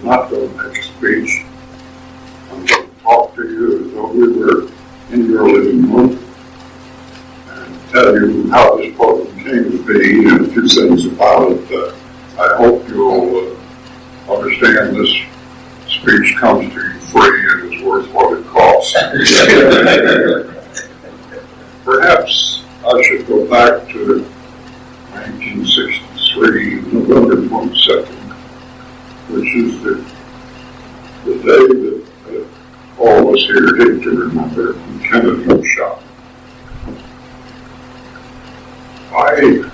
not going to make a speech. I'm going to talk to you as though we were in your living room and tell you how this program came to be and a few things about it. I hope you'll understand this speech comes to you free and is worth what it costs. Perhaps I should go back to 1963, November 22nd, which is the day that all of us here hate to remember when Kennedy was shot. I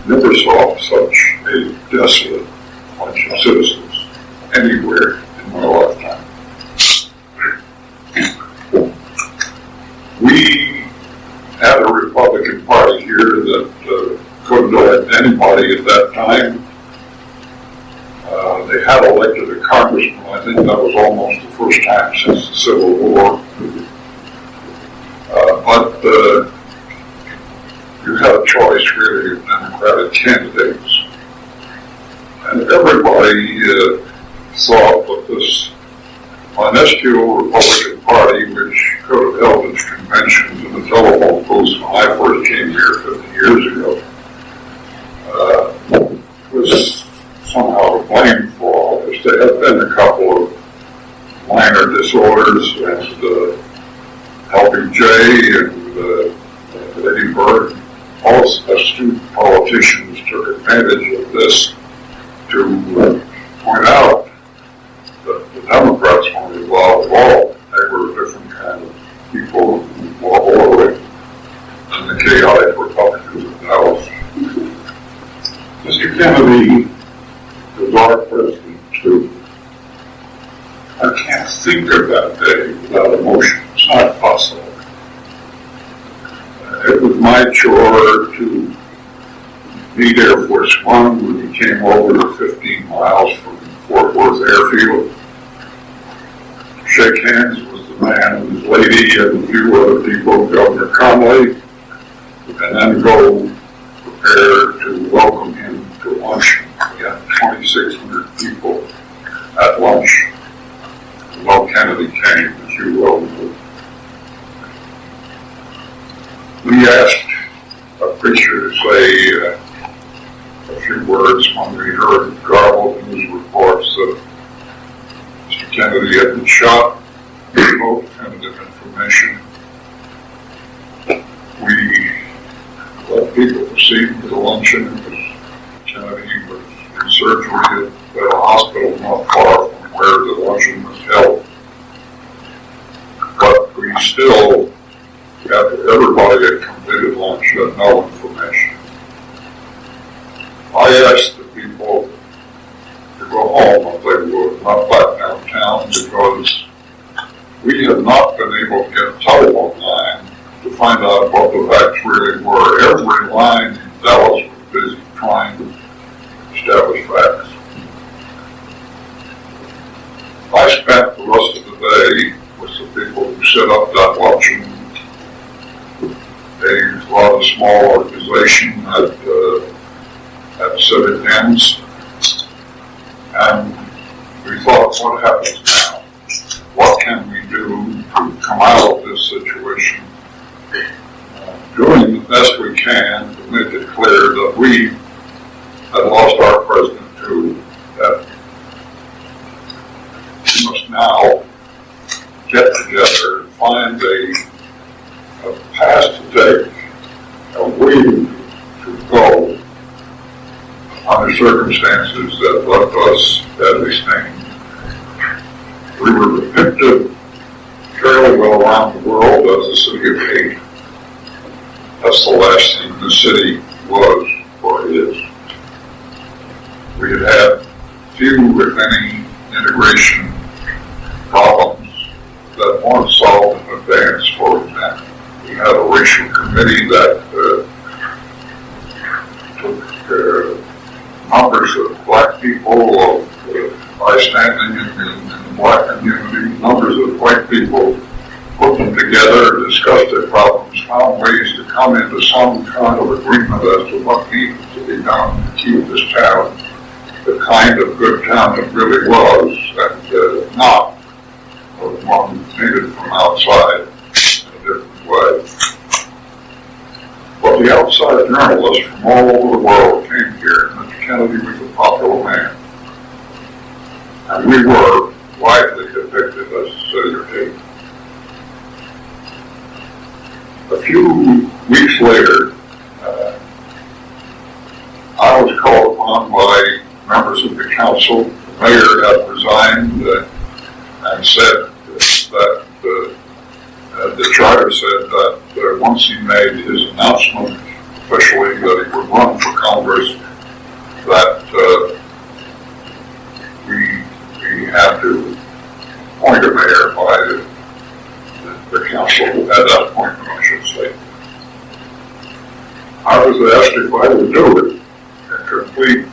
never saw such a desolate bunch of citizens anywhere in my lifetime. We had a Republican Party here that couldn't elect anybody at that time. They had elected a congressman. I think that was almost the first time since the Civil War. But you had a choice, really, of Democratic candidates. And everybody thought that this minuscule Republican Party, which could have held its conventions in the telephone booths when I first came here 50 years ago, was somehow to blame for all this. There have been a couple of minor disorders, and Helping Jay and Lady Bird, all astute politicians took advantage of this to point out that the Democrats weren't involved at all. They were a different kind of people, more orderly than the chaotic Republicans of Dallas. Mr. Kennedy was our president too. I can't think of that day without emotion. It's not possible. It was my chore to meet Air Force One when he came over 15 miles from Fort Worth Airfield. Shake hands with the man and his lady and a few other people, Governor Conley, and then go prepare to welcome him to lunch. We had 2,600 people at lunch. Well, Kennedy came, as you well know. We asked a preacher to say a few words when we heard garbled news reports that Mr. Kennedy had been shot. No definitive information. We let people proceed to the luncheon because Kennedy was in surgery at a hospital not far from where the luncheon was held. But we still, after everybody had completed lunch, had no information. I asked the people to go home if they would, not back downtown, because we had not been able to get a telephone line to find out what the facts really were. Every line in Dallas was busy trying to establish facts. I spent the rest of the day with the people who set up that luncheon. A lot of small organization at civic ends, and we thought, what happens now? What can we do to come out of this situation? Doing the best we can to make it clear that we had lost our president too, that we must now get together and find a path to take, a way to go under circumstances that left us badly stained. We were depicted fairly well around the world as a city of hate. That's the last thing the city was or is. We had had few, if any, integration problems that weren't solved in advance. For example, we had a racial committee that took numbers of black people of high standing in the black community, numbers of white people, put them together, discussed their problems, found ways to come into some kind of agreement as to what needed to be done to keep this town the kind of good town it really was, and not one painted from outside in a different way. But the outside journalists from all over the world came here, and Mr. Kennedy was a popular man. And we were widely depicted as a city of hate. A few weeks later, I was called upon by members of the council. The mayor had resigned and said that the charter said that once he made his announcement officially that he would run for Congress, that we had to appoint a mayor by the council at that point, I should say. I was asked if I would do it. A complete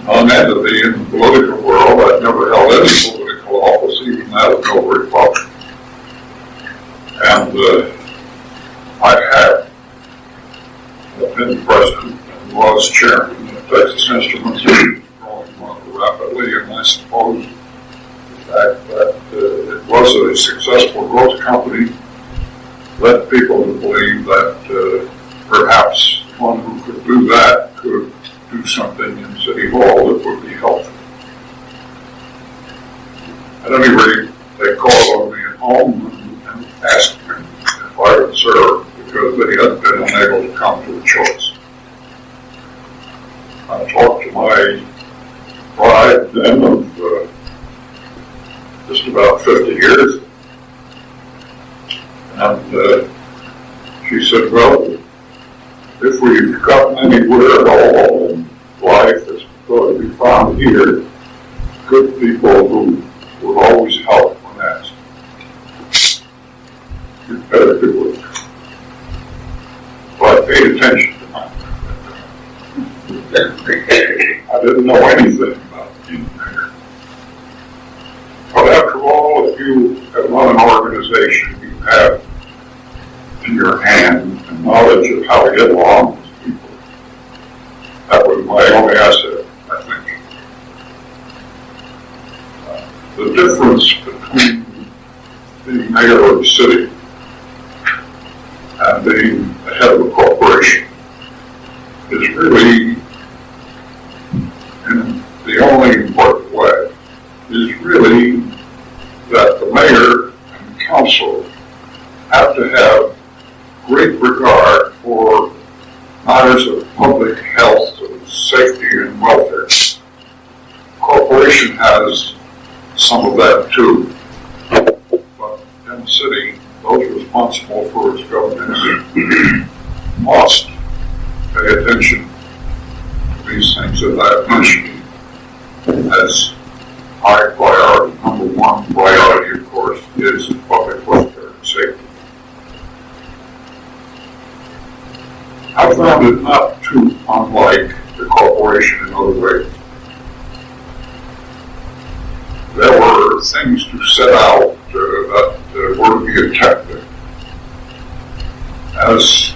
non-entity in the political world. I'd never held any political office, even that of no Republican. And I had been president and was chairman of Texas Instruments, growing rather rapidly, and I suppose the fact that it was a successful growth company led people to believe that perhaps one who could do that could do something in City Hall that would be helpful. At any rate, they called on me at home and asked me if I would serve because they had been unable to come to a choice. I talked to my bride then of just about 50 years, and she said, well, if we've gotten anywhere at all in life, it's going to be found here. Good people who will always help when asked. You better do it. So I paid attention to my I didn't know anything about being mayor. But after all, if you have run an organization, you have in your hand and knowledge of how to get along with people. That was my only asset, I think. The difference between being mayor of the city and being the head of a corporation is really, in the only important way, is really that the mayor and the council have to have great regard for matters of public health and safety and welfare. The corporation has some of that too, but in the city, those responsible for its governance must pay attention to these things that I have mentioned as high priority. Number one priority, of course, is public welfare and safety. I found it not too unlike the corporation in other ways. There were things to set out that were to be attempted. As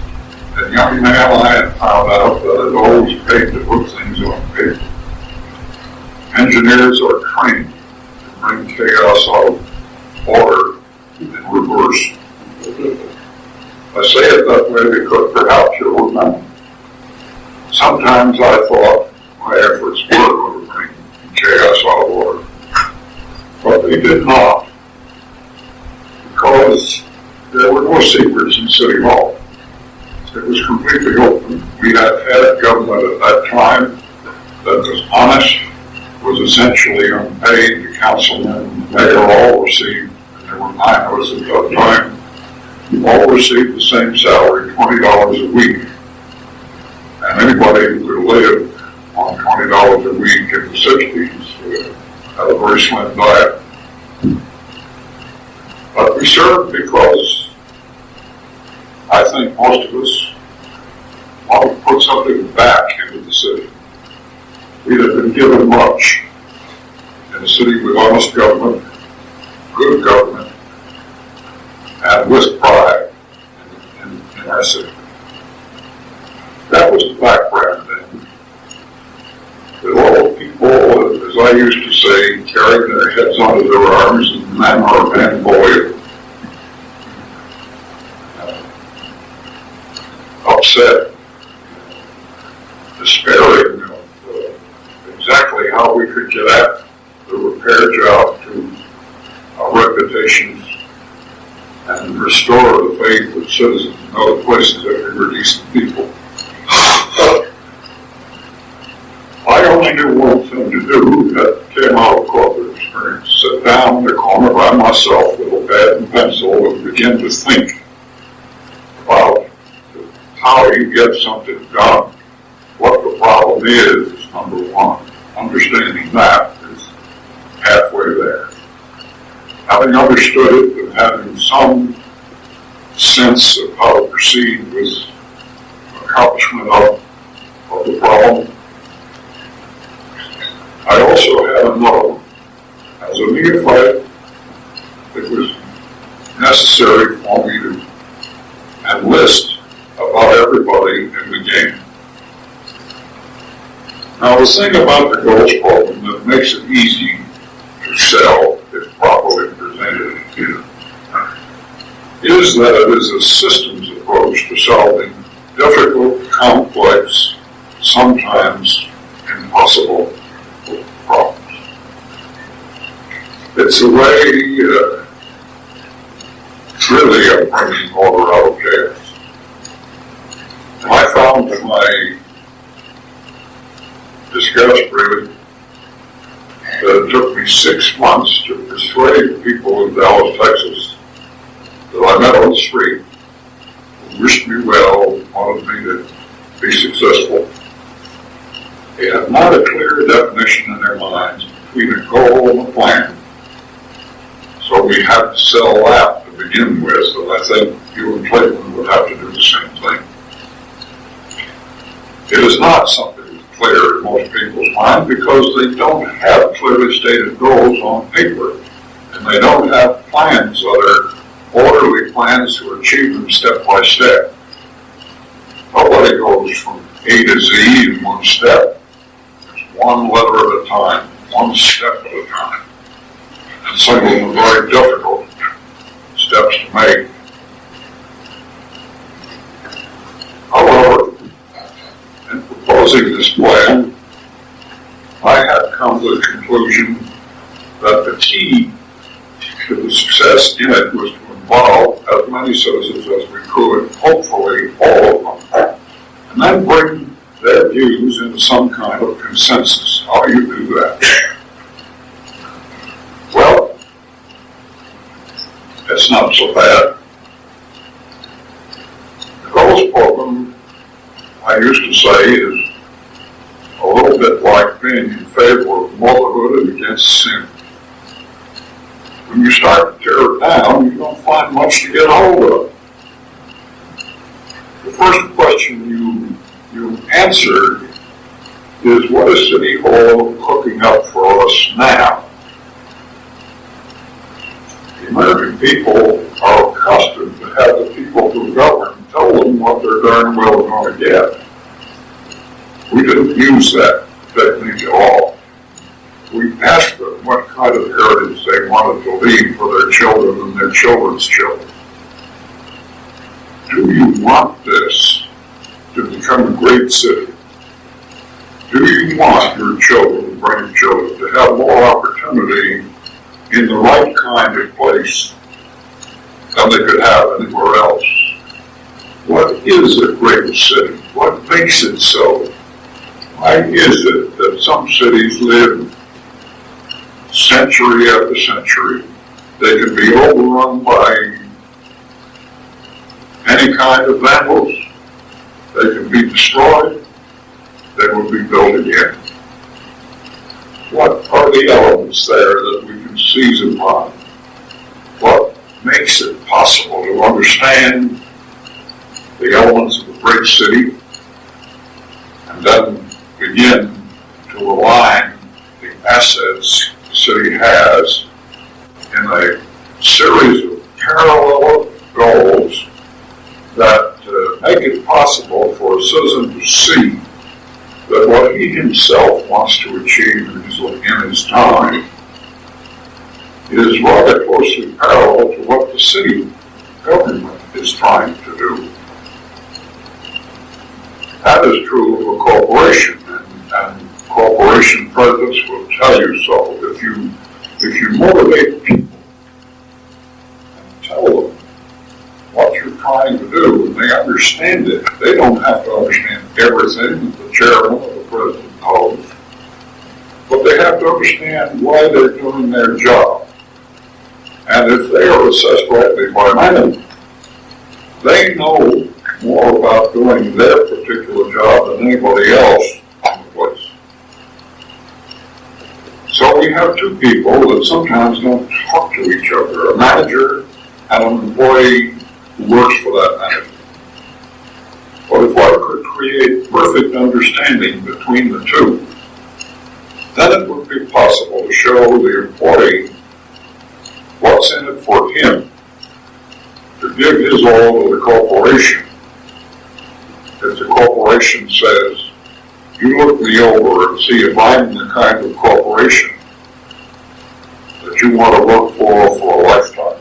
a young man, I had found out that it always paid to put things on paper. Engineers are trained to bring chaos out of order in reverse. I say it that way because perhaps you'll remember. Sometimes I thought my efforts were going to bring chaos out of order, but they did not, because there were no secrets in City Hall. It was completely open. We had a government at that time that was honest, was essentially unpaid. The councilmen and the mayor all received, and there were 9 of us at that time, all received the same salary, $20 a week. And anybody who could live on $20 a week in the 60s had a very slim diet. But we served because I think most of us want to put something back into the city. We have been given much in a city with honest government, good government, and with pride in our city. That was the background then. That all people, as I used to say, carried their heads out of their arms, and men or men boy upset, despairing of exactly how we could get at the repair job to our reputations and restore the faith of citizens in other places that we were decent people. I only knew one thing to do that came out of corporate experience: sit down in the corner by myself with a pad and pencil and begin to think about how you get something done. What the problem is number one. Understanding that is halfway there. Having understood it and having some sense of how to proceed with accomplishment of the problem, I also had to know, as a neophyte, it was necessary for me to enlist about everybody in the game. Now, the thing about the goals program that makes it easy to sell if properly presented is that it is a systems approach to solving difficult, complex, sometimes impossible problems. It's a way, really, of bringing order out of chaos. I found in my disgust, really, that it took me 6 months to persuade people in Dallas, Texas, that I met on the street, who wished me well, wanted me to be successful. They had not a clear definition in their minds between a goal and a plan. So we had to sell that to begin with, and I think you and Clayton would have to do the same thing. It is not something that's clear in most people's mind because they don't have clearly stated goals on paper, and they don't have plans that are orderly plans to achieve them step by step. Nobody goes from A to Z in one step. It's one letter at a time, one step at a time. And some of them are very difficult steps to make. However, in proposing this plan, I had come to the conclusion that the key to the success in it was to involve as many citizens as we could, hopefully all of them, and then bring their views into some kind of consensus. How do you do that? Well, it's not so bad. The goals program, I used to say, is a little bit like being in favor of motherhood and against sin. When you start to tear it down, you don't find much to get hold of. The first question you answered is, what is City Hall cooking up for us now? The American people are accustomed to have the people who govern tell them what they're darn well going to get. We didn't use that technique at all. We asked them what kind of heritage they wanted to leave for their children and their children's children. Do you want this to become a great city? Do you want your children, grandchildren, to have more opportunity in the right kind of place than they could have anywhere else? What is a great city? What makes it so? Why is it that some cities live century after century? They can be overrun by any kind of vandals. They can be destroyed. They will be built again. What are the elements there that we can seize upon? What makes it possible to understand the elements of a great city and then begin to align the assets the city has in a series of parallel goals that make it possible for a citizen to see that what he himself wants to achieve in his time is rather closely parallel to what the city government is trying to do. That is true of a corporation, and corporation presidents will tell you so. If you motivate people and tell them what you're trying to do, and they understand it, they don't have to understand everything that the chairman or the president knows, but they have to understand why they're doing their job. And if they are assessed rightly by management, they know more about doing their particular job than anybody else in the place. So we have two people that sometimes don't talk to each other, a manager and an employee who works for that manager. But if I could create perfect understanding between the two, then it would be possible to show the employee what's in it for him, to give his all to the corporation. If the corporation says, you look me over and see if I'm the kind of corporation that you want to work for a lifetime.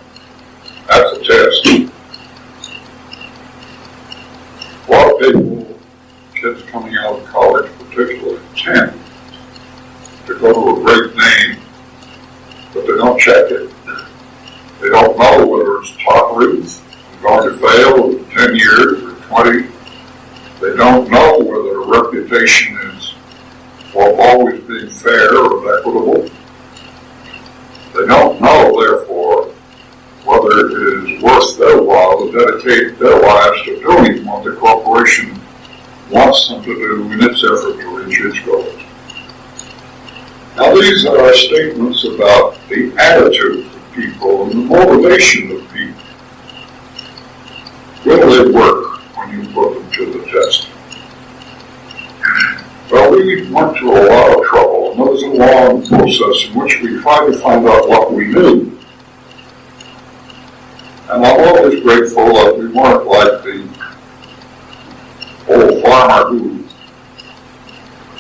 That's a test. A lot of people, kids coming out of college particularly, tend to go to a great name, but they don't check it. They don't know whether it's taught Ruth, going to fail in 10 years or 20. They don't know whether a reputation is for always being fair or equitable. They don't know, therefore, whether it is worth their while to dedicate their lives to doing what the corporation wants them to do in its effort to reach its goals. Now, these are statements about the attitude of people and the motivation of people. Will they work when you put them to the test? Well, we went to a lot of trouble, and it was a long process in which we tried to find out what we knew. And I'm always grateful that we weren't like the old farmer who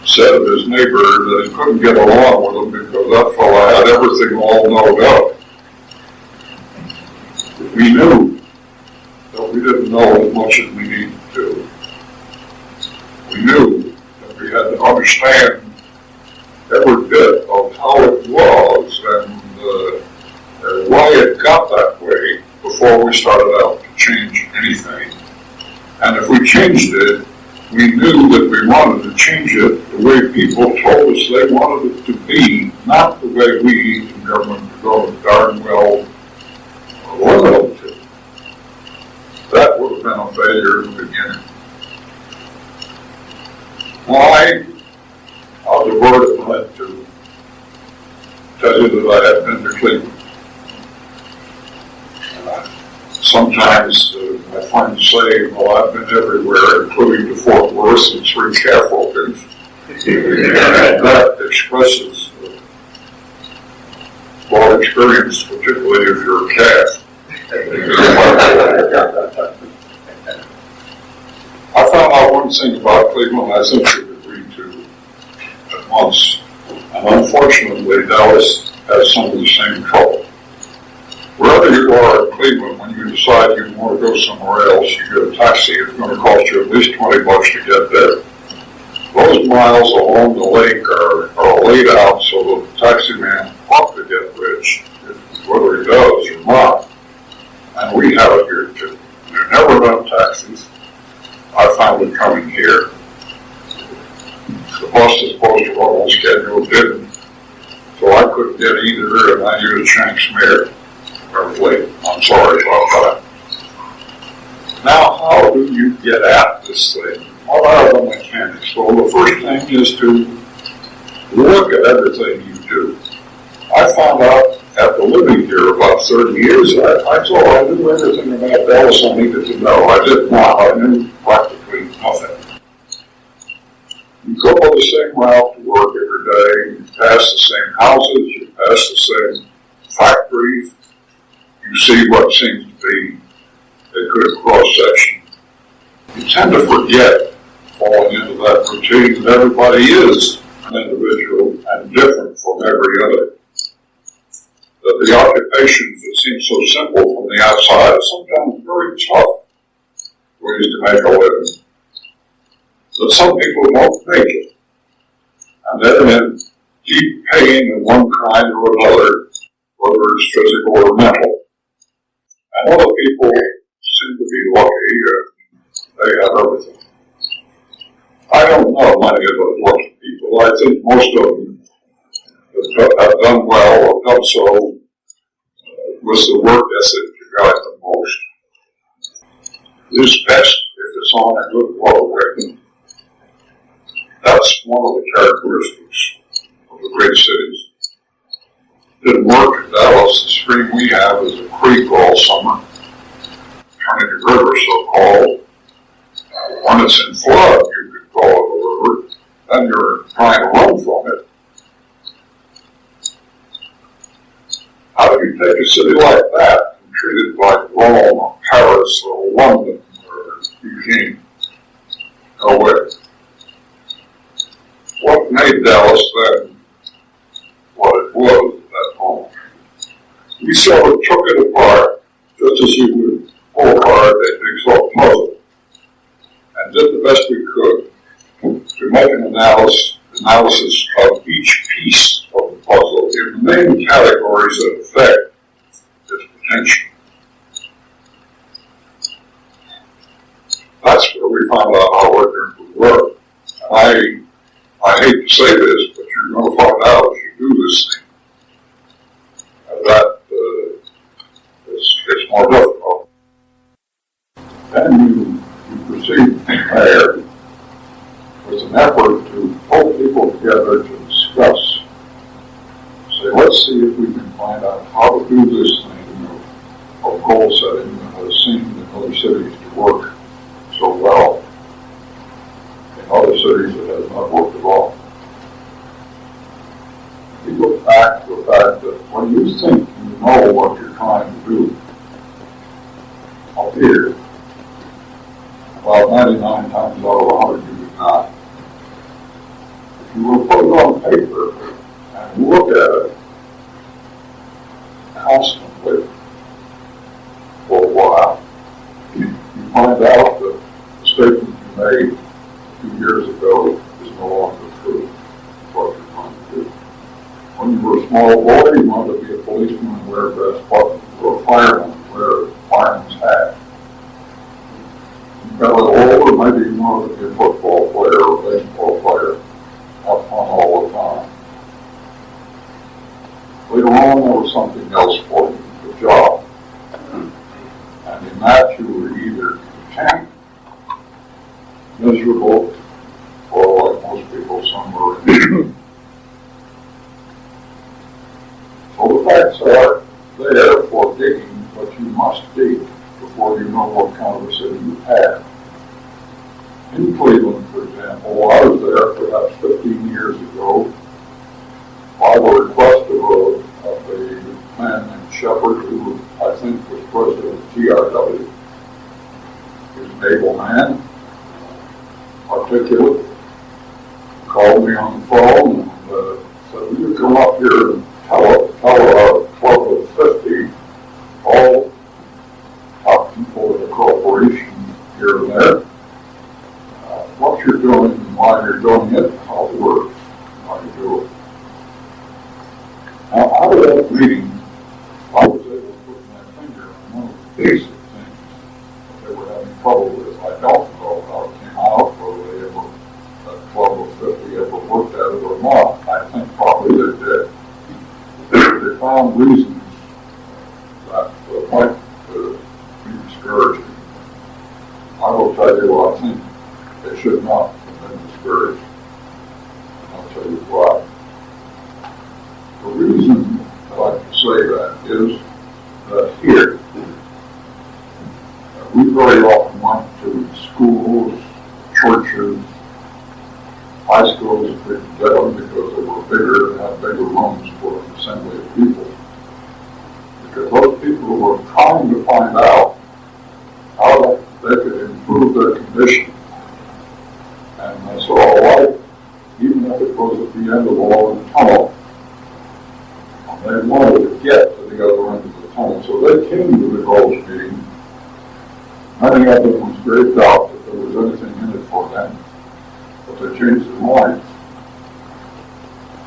said of his neighbor that he couldn't get along with him because that fellow had everything all knowed up. We knew that we didn't know as much as we needed to. We knew that we had to understand every bit of how it was and why it got that way before we started out to change anything. And if we changed it, we knew that we wanted to change it the way people told us they wanted it to be, not the way we in government go darn well wanted it to. That would have been a failure in the beginning. I'll divert it a minute to tell you that I have been to Cleveland. Sometimes my friends say, well, I've been everywhere, including to Fort Worth and 3 scaffoldings. That expresses broad experience, particularly if you're a calf. I found out one thing about Cleveland I think you agreed to at once. And unfortunately, Dallas has some of the same trouble. Wherever you are in Cleveland, when you decide you want to go somewhere else, you get a taxi. It's going to cost you at least $20 to get there. Those miles along the lake are laid out so that the taxi man ought to get rich, whether he does or not. And we have it here too. There have never been taxis. I found it coming here. The bus is supposed to run on schedule, didn't. So I couldn't get either, and I used Shank's mare. I was late. I'm sorry about that. Now, how do you get at this thing? What are the mechanics? Well, the first thing is to look at everything you do. I found out after living here about 30 years, I thought I knew everything about Dallas I needed to know. I did not. I knew practically nothing. You go the same route to work every day. You pass the same houses. You pass the same factories. You see what seems to be a good cross-section. You tend to forget falling into that routine that everybody is an individual and different from every other. Now, how do you get at this thing? What are the mechanics? Well, the first thing is to look at everything you do. I found out after living here about 30 years, I thought I knew everything about Dallas I needed to know. I did not. I knew practically nothing. You go the same route to work every day. You pass the same houses. You pass the same factories. You see what seems to be a good cross-section. You tend to forget falling into that routine that everybody is an individual and different from every other. that the occupations that seem so simple from the outside are sometimes very tough ways to make a living. That some people won't make it. And they're in deep pain of one kind or another, whether it's physical or mental. And other people seem to be lucky and they have everything. I don't know many of those lucky people. I think most of them have done well or done so with the work ethic to guide them most. It is best if it's on a good roadway. That's one of the characteristics of the great cities. It didn't work in Dallas. The stream we have is a creek all summer, Kennedy River so-called. When it's in flood, you could call it a river, then you're trying to run from it. How do you take a city like that and treat it like Rome or Paris or London or Beijing? No way. What made Dallas then what it was at that moment? We sort of took it apart, just as you would pull apart a jigsaw puzzle, and did the best we could to make an analysis of each piece of the puzzle in the main categories that affect its potential. That's where we found out how ordinary would work. And I hate to say this, but you're going to find out if you do this thing. That it's more difficult. Then you proceed from there with an effort to pull people together to discuss. Say, let's see if we can find out how to do this thing of goal setting that has seemed in other cities to work so well. In other cities it has not worked at all. We look back to the fact that when you think you know what you're trying to do, up here, about 99 times out of 100 you do not. If you will put it on paper and look at it constantly for a while, you find out that the statement you made a few years ago is no longer true. What you're trying to do. When you were a small boy, you wanted to be a policeman and wear brass buttons, or a fireman and wear a fireman's hat. You got a little older, maybe you wanted to be a football player or a baseball player. Have fun all the time. Later on, there was something else for you, the job. And in that, you were either content, miserable, or like most people, somewhere in between. So the facts are there for digging what you must dig before you know what kind of a city you have. In Cleveland, for example, I was there perhaps 15 years ago by the request of a man named Shepard, who I think was president of TRW. He was an able man, articulate, called me on the phone and said, will you come up here and tell our club of 50, all top people in the corporation here and there, what you're doing and why you're doing it, how it works, how you do it. Now, out of that meeting, I was able to put my finger on one of the basic things that they were having trouble with. I don't know how it came out, whether they ever, that club of 50 ever looked at it or not. I think probably they did. They found reasons that might be discouraging. I will tell you what I think they should not have been discouraged. I'll tell you why. The reason that I can say that is that here, we very often went to schools, churches, high schools to get them because they were bigger and had bigger rooms for an assembly of people. Because those people were trying to find out how they could improve their condition. And they saw a light, even if it was at the end of a long tunnel. They wanted to get to came to the goals meeting, many of them was grave doubt that there was anything in it for them, but they changed their minds.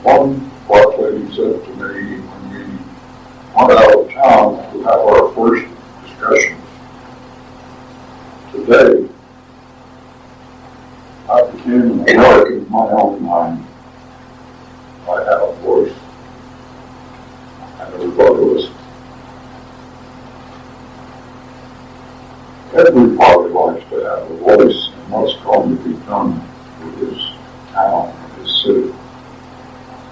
One black lady said to me when we went out of town to have our first discussions, today I became an American in my own mind. I had a voice, and everybody listened. Everybody likes to have a voice in what's going to be done with his town and his city.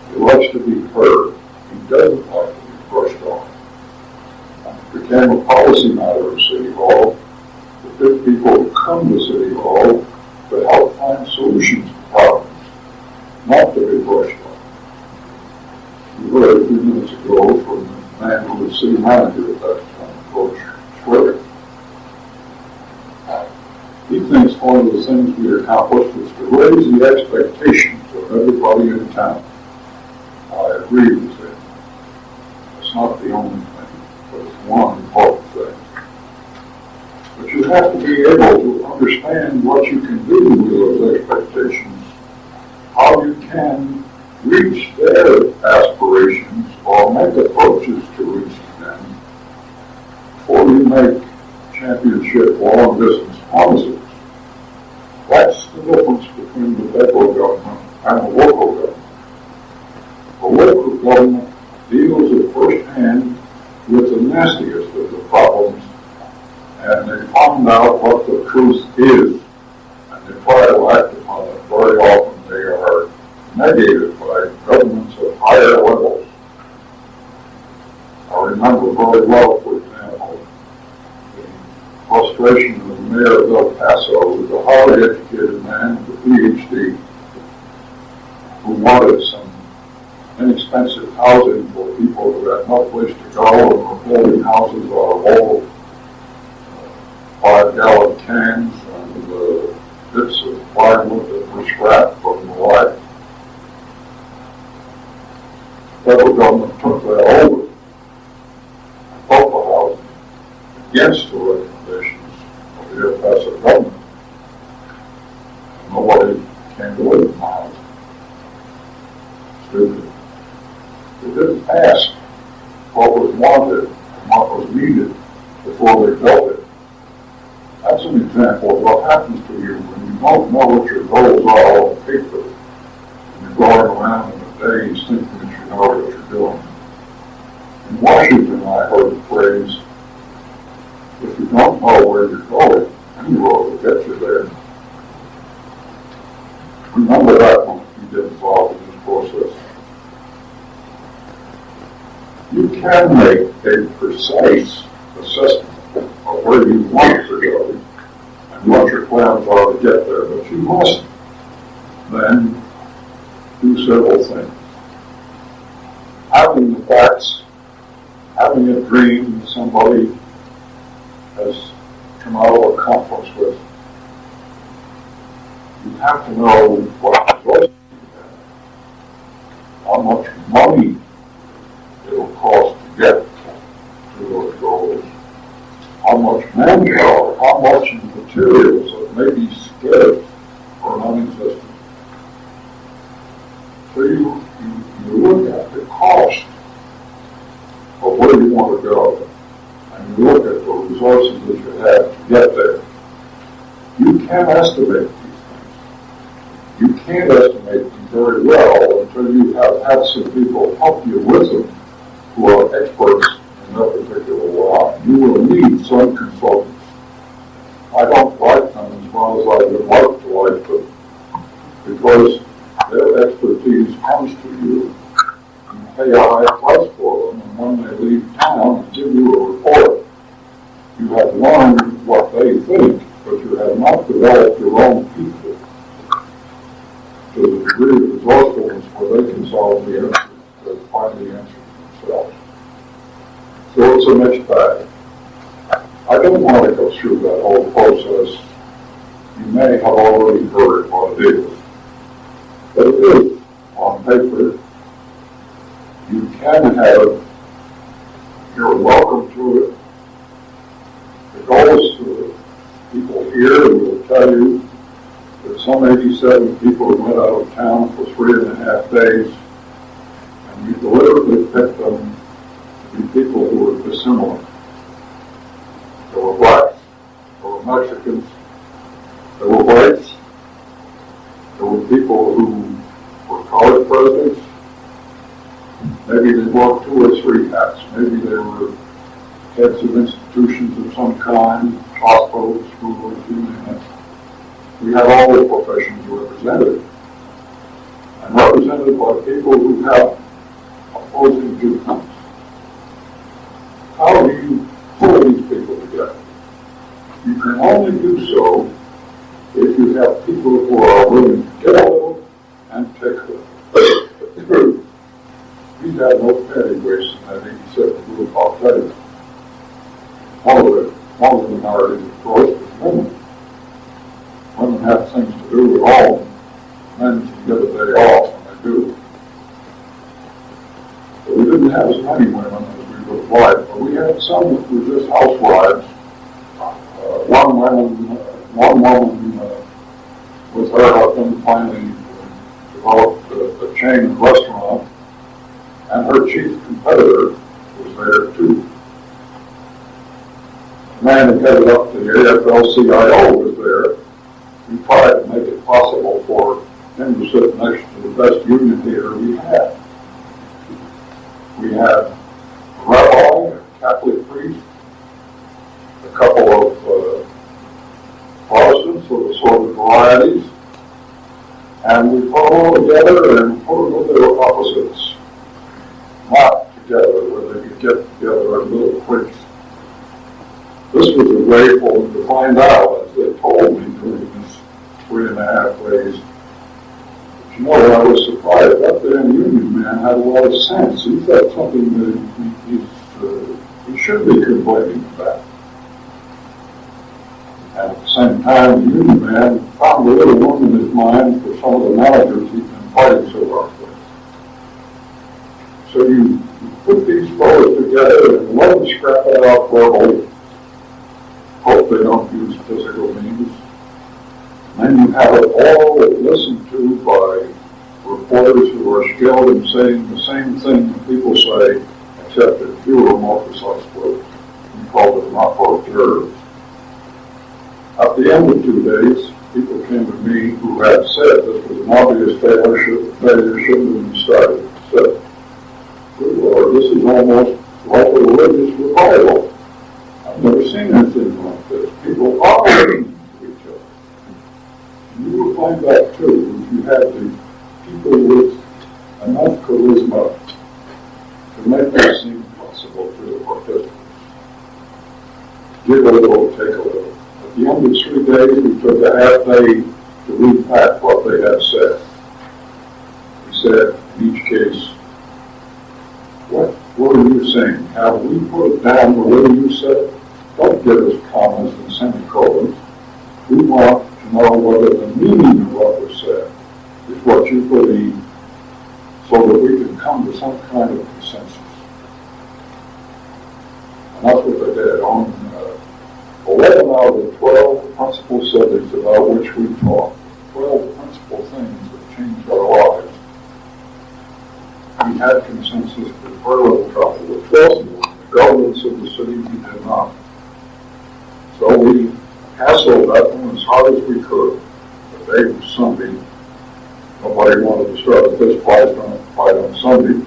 He likes to be heard. He doesn't like to be brushed off. It became a policy matter in City Hall to get people to come to City Hall to help find solutions to problems, not to be brushed off. You heard a few minutes ago from the man who was city manager at that time, Coach Schroeder. He thinks one of the things we accomplished was to raise the expectations of everybody in town. I agree with him. It's not the only thing, but it's one important thing. But you have to be able to understand what you can do with those expectations, how you can reach their aspirations or make approaches to reaching them before you make championship long-distance promises. That's the difference between the federal government and the local government. The local government deals at first hand with the nastiest of the problems, and they find out what the truth is, and they try to act upon it. Very often they are negated by governments at higher levels. I remember very well, for example, the frustration of the mayor of El Paso, who was a highly educated man with a PhD, who wanted some inexpensive housing for people who had no place to go and were building houses out of old 5-gallon cans and bits of plywood that were scrapped from the life. The federal government took that over and built the housing against the recommendations of the El Paso government. And nobody came to live in the housing. They didn't ask what was wanted and what was needed before they built it. That's an example of what happens to you when you don't know what your goals are on paper, and you're going around in a daze thinking that you know what you're doing. In Washington, I heard the phrase, if you don't know where you're going, any road will get you there. Remember that when you get involved in this process. You can make a precise assessment of where you want to go and what your plans are to get there, but you must then do several things. Having the facts, having a dream that somebody has come out of a conference with, you have to know what resources you have, how much money it'll cost to get to those goals, how much manpower, how much materials that may be scarce or non-existent. So you look at the cost of where you want to go, and you look at the resources that you have to get there. You can estimate these things. You can't estimate them very well until you have had some people help you with them who are experts in that particular line. You will need some consultants. I don't like them as well as I would like to like them, because their expertise comes to you. You pay a high price for them, and when they leave town and give you a report, you have learned what they think, but you have not developed your own people to the degree of resourcefulness where they can solve the answer, to find the answer themselves. So it's a mixed bag. I don't want to go through that whole process. You may have already heard what it is. But it is on paper. You can have it. You're welcome to it. here who will tell you that some 87 people went out of town for 3.5 days, and we deliberately picked them to be people who were dissimilar. There were blacks, there were Mexicans, there were whites, there were people who were college presidents. Maybe they wore 2 or 3 hats. Maybe they were heads of institutions of some kind, hospitals, schools, you name it. We have all the professions represented, and represented by people who have opposing viewpoints. How do you pull these people together? You can only do so if you have people who are willing to get a little and take a little. We have no petty waste in that 87 group, I'll tell you. One of the minorities, of course, is women. Women have things to do at home. Men can get a day off when they do. But we didn't have as many women as we would have liked, but we had some that were just housewives. One woman with her husband finally developed a chain of restaurants, and her chief competitor was there too. The man who headed up the AFL-CIO was there. We tried to make it possible for him to sit next to the best union leader we had. We had a rabbi, a Catholic priest, a couple of Protestants of assorted varieties, and we put them all together and put them with their opposites, not together where they could get together in little cliques. This was a way for them to find out, as they told me during this 3.5 days. But you know, I was surprised. That damn union man had a lot of sense. He thought something that he should be complaining about. And at the same time, the union man found a little room in his mind for some of the managers he'd been fighting so hard with. So you put these fellows together and let them scrap it out verbally. Hope they don't use physical means. And then you have it all listened to by reporters who are skilled in saying the same thing that people say, except in fewer, more precise words. We call them rapporteurs. At the end of 2 days, people came to me who had said this was an obvious failure shouldn't have been started. Said, good Lord, this is almost like a religious revival. I've never seen anything like this. People are listening to each other. And you will find that too, if you have the people with enough charisma to make that seem possible to the participants. Give a little, take a little. At the end of 3 days, we took a half day to read back what they had said. We said, in each case, what are you saying? Have we put it down the way you said it? Don't give us commas and semicolons. We want to know whether the meaning of what was said is what you believe, so that we can come to some kind of consensus. And that's what they did. On 11 out of the 12 principal subjects about which we talked, 12 principal things that changed our lives, we had consensus with very little trouble. With 12 the governments of the city, we did not. So we hassled at them as hard as we could. The day was Sunday. Nobody wanted to start a fist fight on Sunday.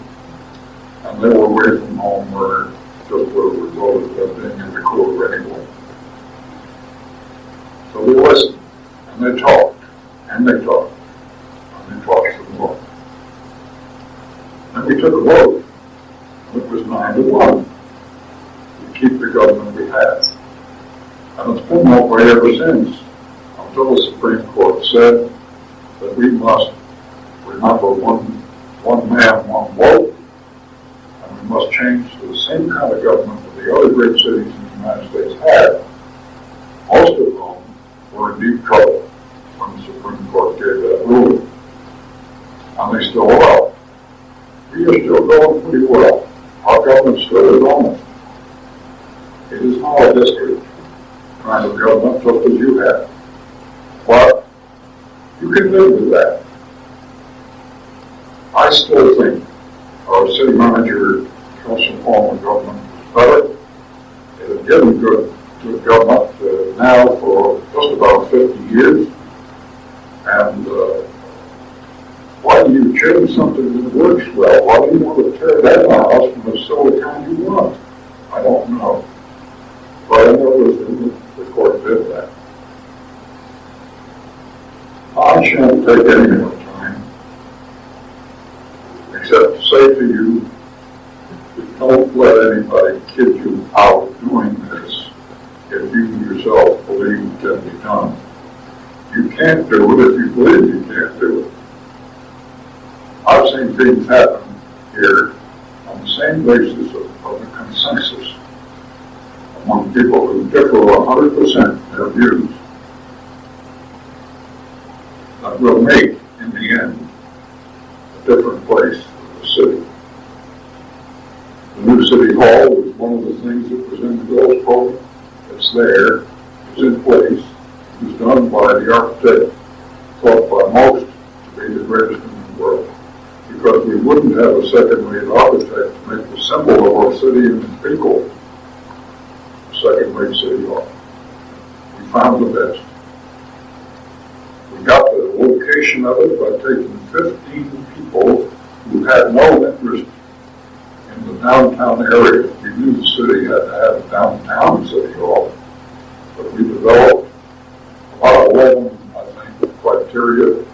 And they were away from home where just would have resulted in them being in the court anyway. So we listened, and they talked, and they talked, and they talked some more. And we took a vote. It was 9-1 to keep the government we had. And it's been that way ever since, until the Supreme Court said that we must remember one man, one vote, and we must change to the same kind of government that the other great cities in the United States had. Most of them were in deep trouble when the Supreme Court gave that ruling. And they still are. We are still going pretty well. Our government still is on it. It is not a district. kind of government such as you have. But you can live with that. I still think our city manager, Council form of government, was better. It has given good government now for just about 50 years. And why do you change something that works well? Why do you want to tear that house from the sole account you want? I don't know. But I know the court did that. I shan't take any more time, except to say to you, don't let anybody kid you out doing this if you yourself believe it can be done. You can't do it if you believe you can't do it. I've seen things happen here on the same basis of the consensus among people who differ 100% in their views that will make, in the end, a different place for the city. The new city hall was one of the things that was in the goals program. It's there, it's in place, it was done by the architect thought by most to be the greatest in the world. Because we wouldn't have a second-rate architect to make the symbol of our city and its people a second-rate city hall. We found the best. We got the location of it by taking 15 people who had no interest in the downtown area. We knew the city had to have a downtown city hall, but we developed about 11, I think, criteria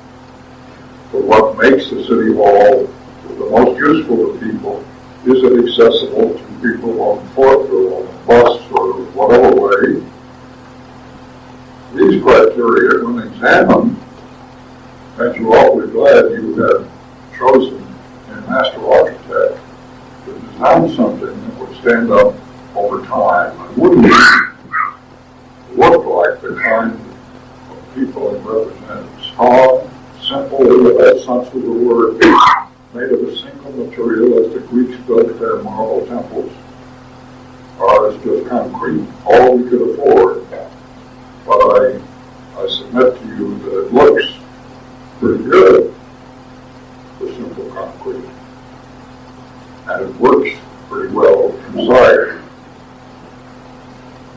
for what makes the city hall the most useful to people. Is it accessible to people on foot or on a bus or whatever way? These criteria, when examined, made you awfully glad you had chosen a master architect to design something that would stand up over time and wouldn't look like the kind of people it represented. Strong, simple, in the best sense of the word, made of a single material as the Greeks built their marble temples. Ours just concrete, all we could afford. But I submit to you that it looks pretty good for simple concrete. And it works pretty well inside.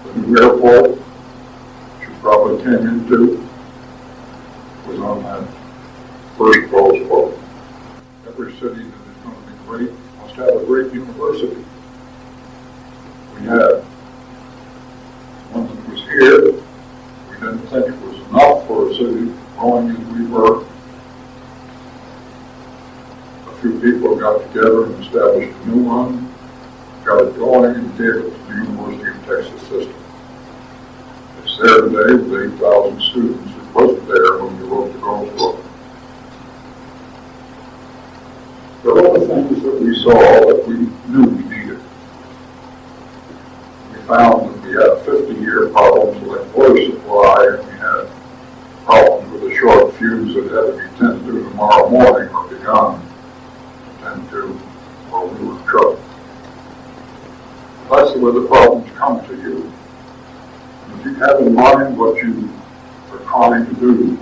The new airport, which you probably came into, was on that first goals quote. Every city that is going to be great must have a great university. We had one that was here. We didn't think it was enough for a city growing as we were. A few people got together and established a new one, got it going, and gave it to the University of Texas system. It's there today with 8,000 students. It wasn't there when we wrote the goals book. There are other things that we saw that we knew we needed. We found that we had 50-year problems with water supply, and we had problems with a short fuse that had to be tended to tomorrow morning or begun to tend to, or we were in trouble. That's the way the problems come to you. And if you have in mind what you are trying to do,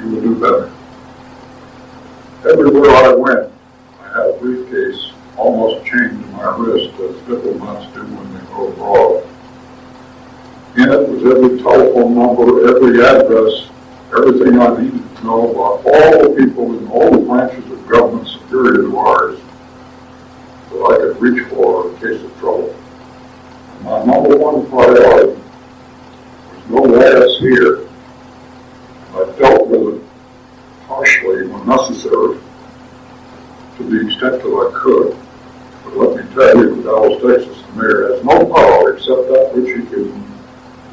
you will do better. Everywhere I went, I had a briefcase almost chained to my wrist as diplomats do when they go abroad. In it was every telephone number, every address, everything I needed to know about all the people in all the branches of government superior to ours that I could reach for in case of trouble. And my number one priority was no less here. I dealt with it harshly when necessary, to the extent that I could. But let me tell you, in Dallas, Texas, the mayor has no power except that which he can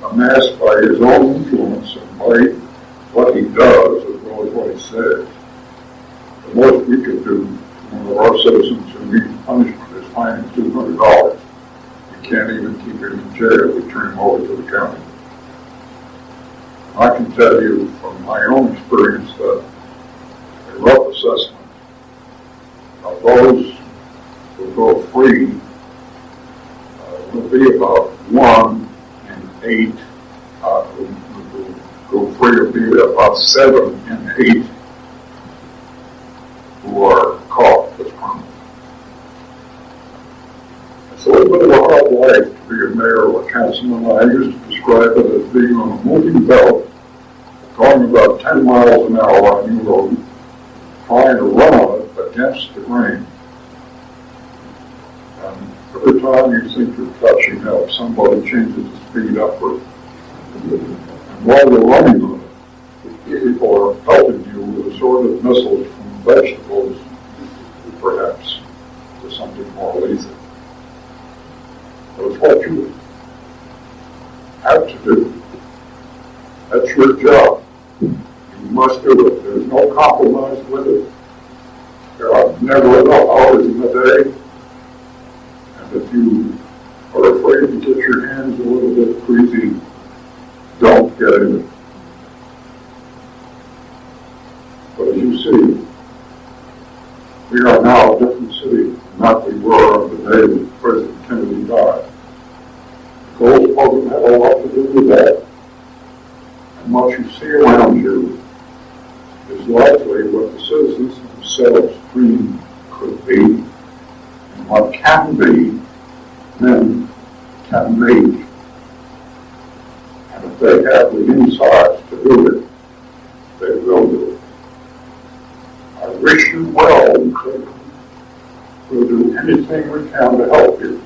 amass by his own influence and by what he does as well as what he says. The most we could do to one of our citizens who needs punishment is fine him $200. We can't even keep him in jail. We turn him over to the county. I can tell you from my own experience that a rough assessment of those who go free will be about 1 8, go free will be about 7 in 8 who are caught with crime. It's a little bit of a hard life to be a mayor or a councilman. I used to describe it as being on a moving belt, going about 10 miles an hour on the road, trying to run on it against the grain. And every time you think you're catching up, somebody changes the speed upward. And while you're running on it, people are helping you with assorted missiles from vegetables, perhaps, to something more lethal. But it's what you have to do. That's your job. You must do it. There's no compromise with it. There are never enough hours in the day. And if you are afraid to get your hands a little bit greasy, don't get in it. But as you see, we are now a different city than that we were on the day that President Kennedy died. The goals program had a lot to do with that. And what you see around you is likely what the citizens themselves dream could be, and what can be, men can make. And if they have the insights to do it, they will do it. I wish you well, and we'll do anything we can to help you.